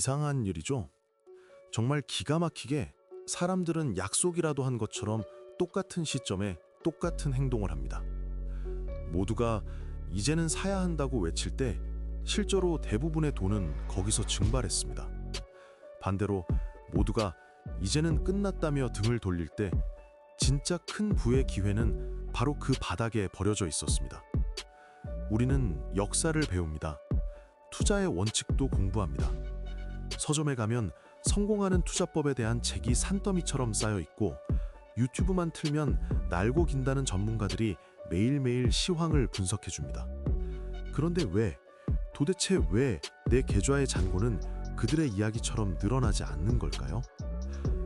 이상한 일이죠. 정말 기가 막히게 사람들은 약속이라도 한 것처럼 똑같은 시점에 똑같은 행동을 합니다. 모두가 이제는 사야 한다고 외칠 때 실제로 대부분의 돈은 거기서 증발했습니다. 반대로 모두가 이제는 끝났다며 등을 돌릴 때 진짜 큰 부의 기회는 바로 그 바닥에 버려져 있었습니다. 우리는 역사를 배웁니다. 투자의 원칙도 공부합니다. 서점에 가면 성공하는 투자법에 대한 책이 산더미처럼 쌓여 있고 유튜브만 틀면 날고 긴다는 전문가들이 매일매일 시황을 분석해 줍니다. 그런데 도대체 왜 내 계좌의 잔고는 그들의 이야기처럼 늘어나지 않는 걸까요?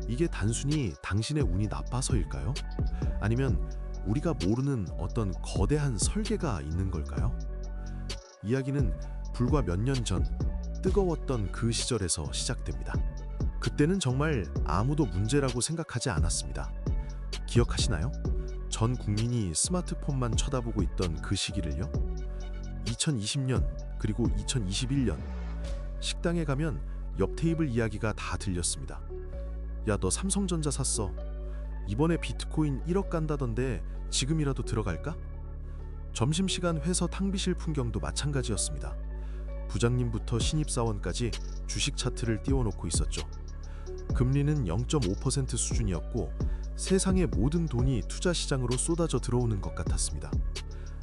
이게 단순히 당신의 운이 나빠서일까요? 아니면 우리가 모르는 어떤 거대한 설계가 있는 걸까요? 이야기는 불과 몇 년 전 뜨거웠던 그 시절에서 시작됩니다. 그때는 정말 아무도 문제라고 생각하지 않았습니다. 기억하시나요? 전 국민이 스마트폰만 쳐다보고 있던 그 시기를요. 2020년 그리고 2021년 식당에 가면 옆 테이블 이야기가 다 들렸습니다. 야, 너 삼성전자 샀어. 이번에 비트코인 1억 간다던데 지금이라도 들어갈까? 점심시간 회사 탕비실 풍경도 마찬가지였습니다. 부장님부터 신입사원까지 주식 차트를 띄워놓고 있었죠. 금리는 0.5% 수준이었고 세상의 모든 돈이 투자 시장으로 쏟아져 들어오는 것 같았습니다.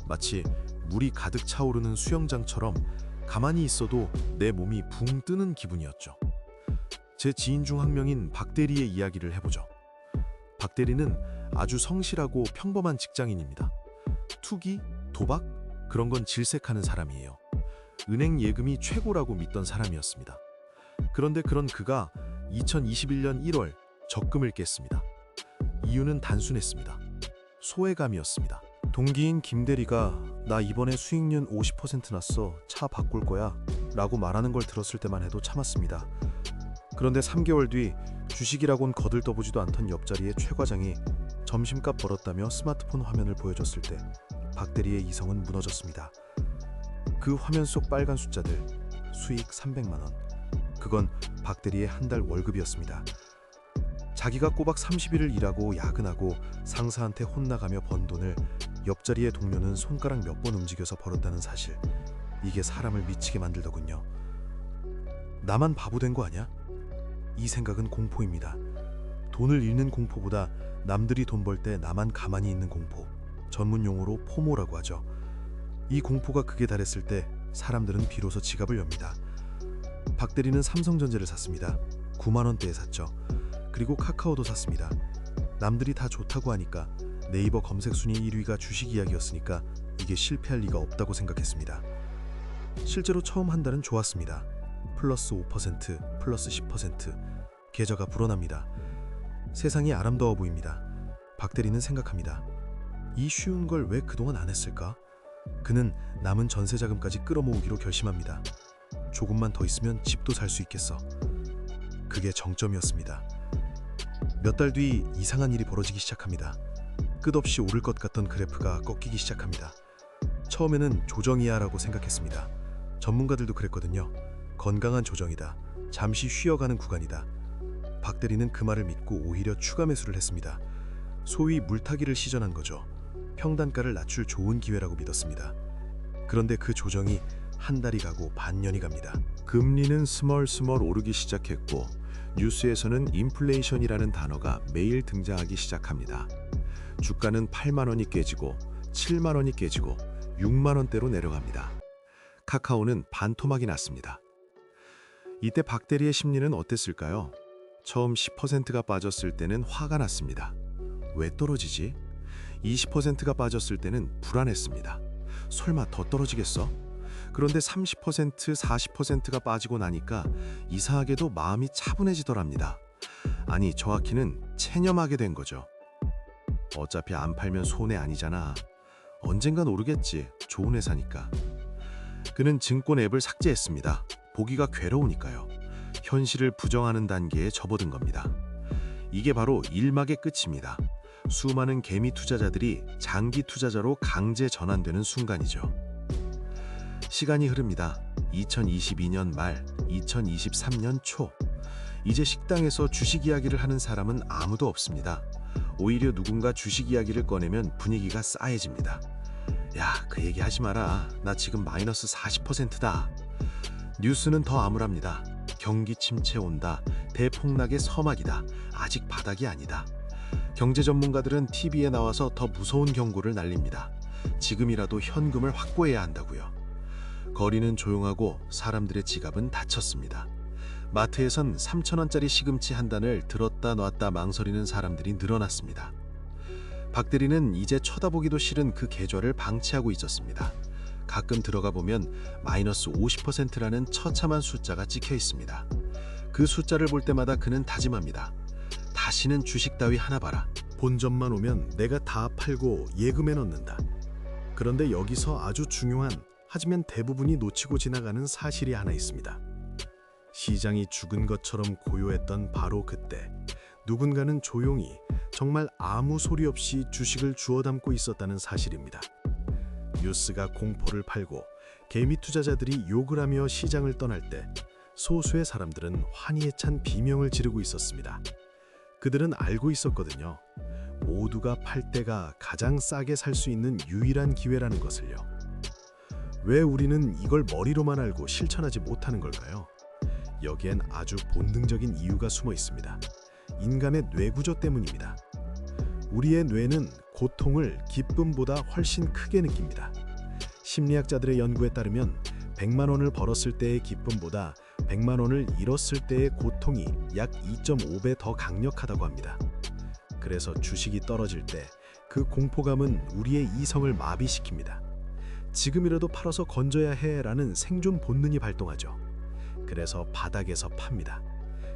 마치 물이 가득 차오르는 수영장처럼 가만히 있어도 내 몸이 붕 뜨는 기분이었죠. 제 지인 중 한 명인 박 대리의 이야기를 해보죠. 박 대리는 아주 성실하고 평범한 직장인입니다. 투기, 도박, 그런 건 질색하는 사람이에요. 은행 예금이 최고라고 믿던 사람이었습니다. 그런데 그런 그가 2021년 1월 적금을 깼습니다. 이유는 단순했습니다. 소외감이었습니다. 동기인 김 대리가 나 이번에 수익률 50% 났어. 차 바꿀 거야 라고 말하는 걸 들었을 때만 해도 참았습니다. 그런데 3개월 뒤 주식이라곤 거들떠보지도 않던 옆자리의 최 과장이 점심값 벌었다며 스마트폰 화면을 보여줬을 때 박 대리의 이성은 무너졌습니다. 그 화면 속 빨간 숫자들, 수익 300만 원. 그건 박 대리의 한 달 월급이었습니다. 자기가 꼬박 30일을 일하고 야근하고 상사한테 혼나가며 번 돈을 옆자리의 동료는 손가락 몇 번 움직여서 벌었다는 사실. 이게 사람을 미치게 만들더군요. 나만 바보 된 거 아니야? 이 생각은 공포입니다. 돈을 잃는 공포보다 남들이 돈 벌 때 나만 가만히 있는 공포. 전문 용어로 포모라고 하죠. 이 공포가 극에 달했을 때 사람들은 비로소 지갑을 엽니다. 박 대리는 삼성전자를 샀습니다. 9만 원대에 샀죠. 그리고 카카오도 샀습니다. 남들이 다 좋다고 하니까 네이버 검색 순위 1위가 주식 이야기였으니까 이게 실패할 리가 없다고 생각했습니다. 실제로 처음 한 달은 좋았습니다. 플러스 5%, 플러스 10%. 계좌가 불어납니다. 세상이 아름다워 보입니다. 박 대리는 생각합니다. 이 쉬운 걸 왜 그동안 안 했을까? 그는 남은 전세자금까지 끌어모으기로 결심합니다. 조금만 더 있으면 집도 살 수 있겠어. 그게 정점이었습니다. 몇 달 뒤 이상한 일이 벌어지기 시작합니다. 끝없이 오를 것 같던 그래프가 꺾이기 시작합니다. 처음에는 조정이야 라고 생각했습니다. 전문가들도 그랬거든요. 건강한 조정이다. 잠시 쉬어가는 구간이다. 박 대리는 그 말을 믿고 오히려 추가 매수를 했습니다. 소위 물타기를 시전한 거죠. 평단가를 낮출 좋은 기회라고 믿었습니다. 그런데 그 조정이 한 달이 가고 반년이 갑니다. 금리는 스멀스멀 오르기 시작했고 뉴스에서는 인플레이션이라는 단어가 매일 등장하기 시작합니다. 주가는 8만 원이 깨지고 7만 원이 깨지고 6만 원대로 내려갑니다. 카카오는 반토막이 났습니다. 이때 박 대리의 심리는 어땠을까요? 처음 10%가 빠졌을 때는 화가 났습니다. 왜 떨어지지? 20%가 빠졌을 때는 불안했습니다. 설마 더 떨어지겠어? 그런데 30%, 40%가 빠지고 나니까 이상하게도 마음이 차분해지더랍니다. 아니, 정확히는 체념하게 된 거죠. 어차피 안 팔면 손해 아니잖아. 언젠간 오르겠지. 좋은 회사니까. 그는 증권 앱을 삭제했습니다. 보기가 괴로우니까요. 현실을 부정하는 단계에 접어든 겁니다. 이게 바로 일막의 끝입니다. 수많은 개미 투자자들이 장기 투자자로 강제 전환되는 순간이죠. 시간이 흐릅니다. 2022년 말, 2023년 초. 이제 식당에서 주식 이야기를 하는 사람은 아무도 없습니다. 오히려 누군가 주식 이야기를 꺼내면 분위기가 싸해집니다. 야, 그 얘기 하지 마라. 나 지금 마이너스 40%다. 뉴스는 더 암울합니다. 경기 침체 온다. 대폭락의 서막이다. 아직 바닥이 아니다. 경제 전문가들은 TV에 나와서 더 무서운 경고를 날립니다. 지금이라도 현금을 확보해야 한다고요. 거리는 조용하고 사람들의 지갑은 닫혔습니다. 마트에선 3,000원짜리 시금치 한 단을 들었다 놨다 망설이는 사람들이 늘어났습니다. 박대리는 이제 쳐다보기도 싫은 그 계좌를 방치하고 있었습니다. 가끔 들어가 보면 마이너스 50%라는 처참한 숫자가 찍혀 있습니다. 그 숫자를 볼 때마다 그는 다짐합니다. 다시는 주식 따위 하나 봐라. 본점만 오면 내가 다 팔고 예금에 넣는다. 그런데 여기서 아주 중요한, 하지만 대부분이 놓치고 지나가는 사실이 하나 있습니다. 시장이 죽은 것처럼 고요했던 바로 그때 누군가는 조용히, 정말 아무 소리 없이 주식을 주워 담고 있었다는 사실입니다. 뉴스가 공포를 팔고 개미 투자자들이 욕을 하며 시장을 떠날 때 소수의 사람들은 환희에 찬 비명을 지르고 있었습니다. 그들은 알고 있었거든요. 모두가 팔 때가 가장 싸게 살 수 있는 유일한 기회라는 것을요. 왜 우리는 이걸 머리로만 알고 실천하지 못하는 걸까요? 여기엔 아주 본능적인 이유가 숨어 있습니다. 인간의 뇌구조 때문입니다. 우리의 뇌는 고통을 기쁨보다 훨씬 크게 느낍니다. 심리학자들의 연구에 따르면 100만 원을 벌었을 때의 기쁨보다 100만 원을 잃었을 때의 고통이 약 2.5배 더 강력하다고 합니다. 그래서 주식이 떨어질 때 그 공포감은 우리의 이성을 마비시킵니다. 지금이라도 팔아서 건져야 해라는 생존 본능이 발동하죠. 그래서 바닥에서 팝니다.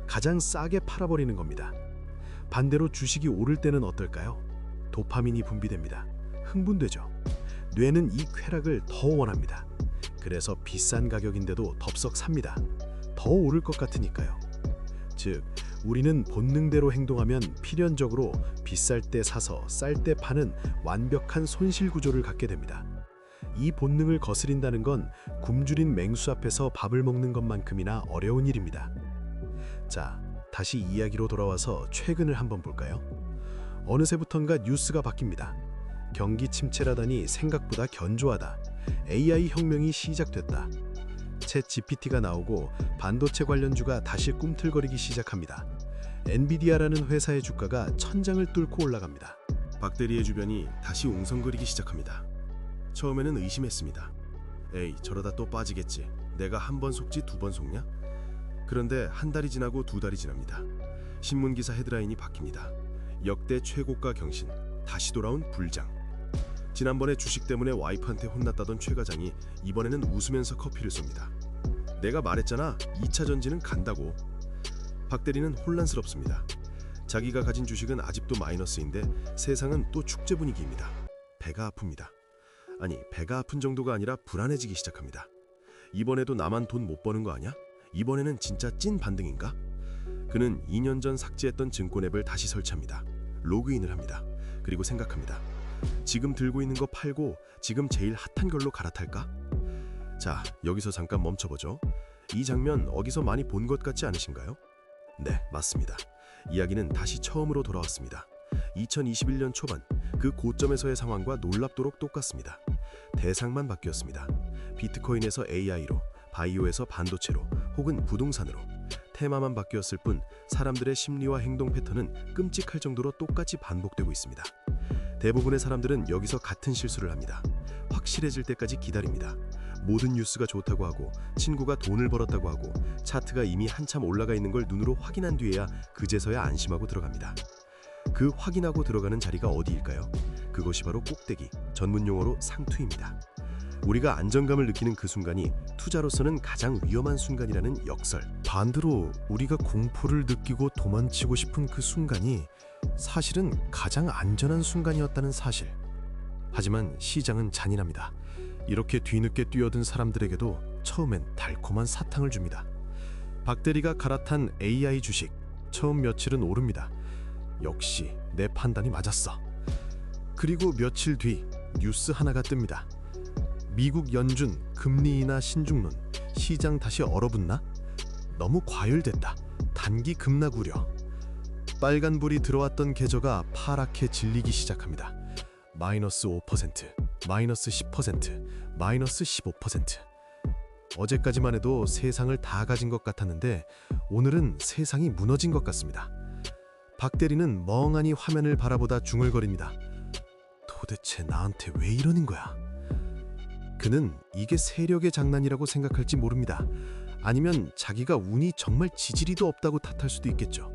가장 싸게 팔아버리는 겁니다. 반대로 주식이 오를 때는 어떨까요? 도파민이 분비됩니다. 흥분되죠. 뇌는 이 쾌락을 더 원합니다. 그래서 비싼 가격인데도 덥석 삽니다. 더 오를 것 같으니까요. 즉, 우리는 본능대로 행동하면 필연적으로 비쌀 때 사서 쌀 때 파는 완벽한 손실 구조를 갖게 됩니다. 이 본능을 거스린다는 건 굶주린 맹수 앞에서 밥을 먹는 것만큼이나 어려운 일입니다. 자, 다시 이야기로 돌아와서 최근을 한번 볼까요? 어느새부턴가 뉴스가 바뀝니다. 경기 침체라더니 생각보다 견조하다. AI 혁명이 시작됐다. 챗 GPT가 나오고 반도체 관련주가 다시 꿈틀거리기 시작합니다. 엔비디아라는 회사의 주가가 천장을 뚫고 올라갑니다. 박대리의 주변이 다시 웅성거리기 시작합니다. 처음에는 의심했습니다. 에이, 저러다 또 빠지겠지. 내가 한 번 속지 두 번 속냐? 그런데 한 달이 지나고 두 달이 지납니다. 신문기사 헤드라인이 바뀝니다. 역대 최고가 경신, 다시 돌아온 불장. 지난번에 주식 때문에 와이프한테 혼났다던 최 과장이 이번에는 웃으면서 커피를 쏩니다. 내가 말했잖아, 2차 전지는 간다고. 박대리는 혼란스럽습니다. 자기가 가진 주식은 아직도 마이너스인데 세상은 또 축제 분위기입니다. 배가 아픕니다. 아니, 배가 아픈 정도가 아니라 불안해지기 시작합니다. 이번에도 나만 돈 못 버는 거 아니야? 이번에는 진짜 찐 반등인가? 그는 2년 전 삭제했던 증권 앱을 다시 설치합니다. 로그인을 합니다. 그리고 생각합니다. 지금 들고 있는 거 팔고 지금 제일 핫한 걸로 갈아탈까? 자, 여기서 잠깐 멈춰보죠. 이 장면 어디서 많이 본 것 같지 않으신가요? 네, 맞습니다. 이야기는 다시 처음으로 돌아왔습니다. 2021년 초반, 그 고점에서의 상황과 놀랍도록 똑같습니다. 대상만 바뀌었습니다. 비트코인에서 AI로, 바이오에서 반도체로, 혹은 부동산으로. 테마만 바뀌었을 뿐 사람들의 심리와 행동 패턴은 끔찍할 정도로 똑같이 반복되고 있습니다. 대부분의 사람들은 여기서 같은 실수를 합니다. 확실해질 때까지 기다립니다. 모든 뉴스가 좋다고 하고 친구가 돈을 벌었다고 하고 차트가 이미 한참 올라가 있는 걸 눈으로 확인한 뒤에야 그제서야 안심하고 들어갑니다. 그 확인하고 들어가는 자리가 어디일까요? 그것이 바로 꼭대기, 전문 용어로 상투입니다. 우리가 안정감을 느끼는 그 순간이 투자로서는 가장 위험한 순간이라는 역설. 반대로 우리가 공포를 느끼고 도망치고 싶은 그 순간이 사실은 가장 안전한 순간이었다는 사실. 하지만 시장은 잔인합니다. 이렇게 뒤늦게 뛰어든 사람들에게도 처음엔 달콤한 사탕을 줍니다. 박대리가 갈아탄 AI 주식, 처음 며칠은 오릅니다. 역시 내 판단이 맞았어. 그리고 며칠 뒤 뉴스 하나가 뜹니다. 미국 연준 금리 인하 신중론, 시장 다시 얼어붙나? 너무 과열됐다. 단기 급락 우려. 빨간불이 들어왔던 계좌가 파랗게 질리기 시작합니다. 마이너스 5%, 마이너스 10%, 마이너스 15%. 어제까지만 해도 세상을 다 가진 것 같았는데 오늘은 세상이 무너진 것 같습니다. 박 대리는 멍하니 화면을 바라보다 중얼거립니다. 도대체 나한테 왜 이러는 거야? 그는 이게 세력의 장난이라고 생각할지 모릅니다. 아니면 자기가 운이 정말 지지리도 없다고 탓할 수도 있겠죠.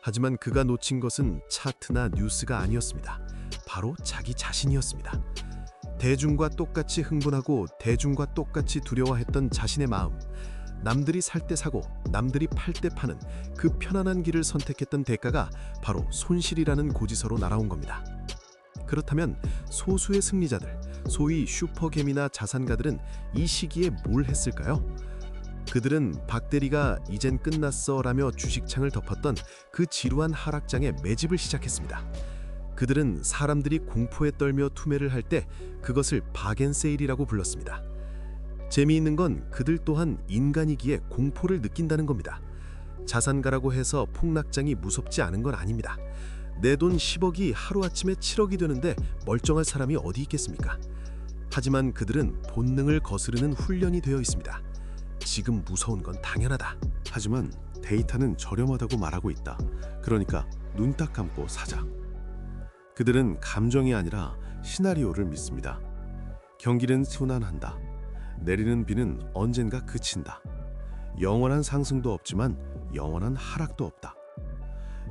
하지만 그가 놓친 것은 차트나 뉴스가 아니었습니다. 바로 자기 자신이었습니다. 대중과 똑같이 흥분하고 대중과 똑같이 두려워했던 자신의 마음. 남들이 살 때 사고 남들이 팔 때 파는 그 편안한 길을 선택했던 대가가 바로 손실이라는 고지서로 날아온 겁니다. 그렇다면 소수의 승리자들, 소위 슈퍼개미나 자산가들은 이 시기에 뭘 했을까요? 그들은 박 대리가 이젠 끝났어 라며 주식창을 덮었던 그 지루한 하락장에 매집을 시작했습니다. 그들은 사람들이 공포에 떨며 투매를 할 때 그것을 박앤세일이라고 불렀습니다. 재미있는 건 그들 또한 인간이기에 공포를 느낀다는 겁니다. 자산가라고 해서 폭락장이 무섭지 않은 건 아닙니다. 내 돈 10억이 하루아침에 7억이 되는데 멀쩡할 사람이 어디 있겠습니까? 하지만 그들은 본능을 거스르는 훈련이 되어 있습니다. 지금 무서운 건 당연하다. 하지만 데이터는 저렴하다고 말하고 있다. 그러니까 눈 딱 감고 사자. 그들은 감정이 아니라 시나리오를 믿습니다. 경기는 순환한다. 내리는 비는 언젠가 그친다. 영원한 상승도 없지만 영원한 하락도 없다.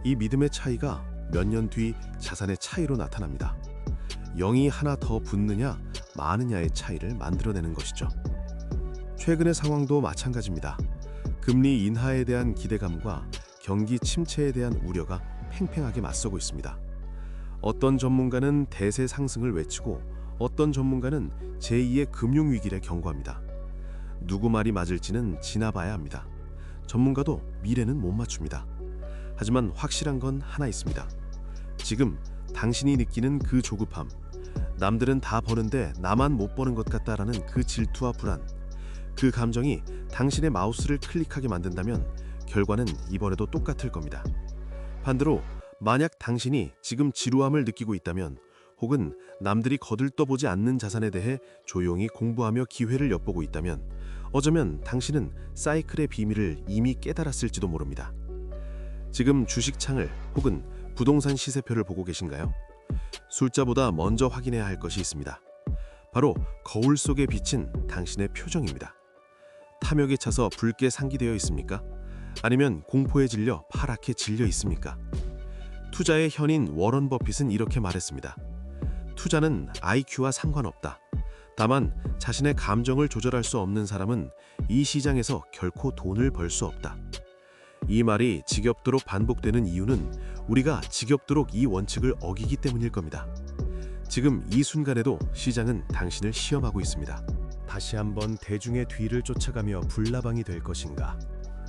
이 믿음의 차이가 몇 년 뒤 자산의 차이로 나타납니다. 0이 하나 더 붙느냐 마느냐의 차이를 만들어내는 것이죠. 최근의 상황도 마찬가지입니다. 금리 인하에 대한 기대감과 경기 침체에 대한 우려가 팽팽하게 맞서고 있습니다. 어떤 전문가는 대세 상승을 외치고 어떤 전문가는 제2의 금융위기를 경고합니다. 누구 말이 맞을지는 지나봐야 합니다. 전문가도 미래는 못 맞춥니다. 하지만 확실한 건 하나 있습니다. 지금 당신이 느끼는 그 조급함, 남들은 다 버는데 나만 못 버는 것 같다라는 그 질투와 불안, 그 감정이 당신의 마우스를 클릭하게 만든다면 결과는 이번에도 똑같을 겁니다. 반대로 만약 당신이 지금 지루함을 느끼고 있다면 혹은 남들이 거들떠보지 않는 자산에 대해 조용히 공부하며 기회를 엿보고 있다면 어쩌면 당신은 사이클의 비밀을 이미 깨달았을지도 모릅니다. 지금 주식창을 혹은 부동산 시세표를 보고 계신가요? 숫자보다 먼저 확인해야 할 것이 있습니다. 바로 거울 속에 비친 당신의 표정입니다. 탐욕에 차서 붉게 상기되어 있습니까? 아니면 공포에 질려 파랗게 질려 있습니까? 투자의 현인 워런 버핏은 이렇게 말했습니다. 투자는 IQ와 상관없다. 다만 자신의 감정을 조절할 수 없는 사람은 이 시장에서 결코 돈을 벌 수 없다. 이 말이 지겹도록 반복되는 이유는 우리가 지겹도록 이 원칙을 어기기 때문일 겁니다. 지금 이 순간에도 시장은 당신을 시험하고 있습니다. 다시 한번 대중의 뒤를 쫓아가며 불나방이 될 것인가?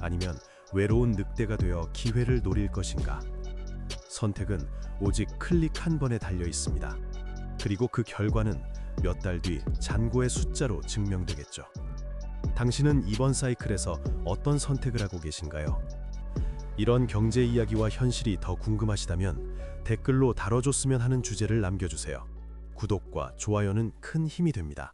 아니면 외로운 늑대가 되어 기회를 노릴 것인가? 선택은 오직 클릭 한 번에 달려 있습니다. 그리고 그 결과는 몇 달 뒤 잔고의 숫자로 증명되겠죠. 당신은 이번 사이클에서 어떤 선택을 하고 계신가요? 이런 경제 이야기와 현실이 더 궁금하시다면 댓글로 다뤄줬으면 하는 주제를 남겨주세요. 구독과 좋아요는 큰 힘이 됩니다.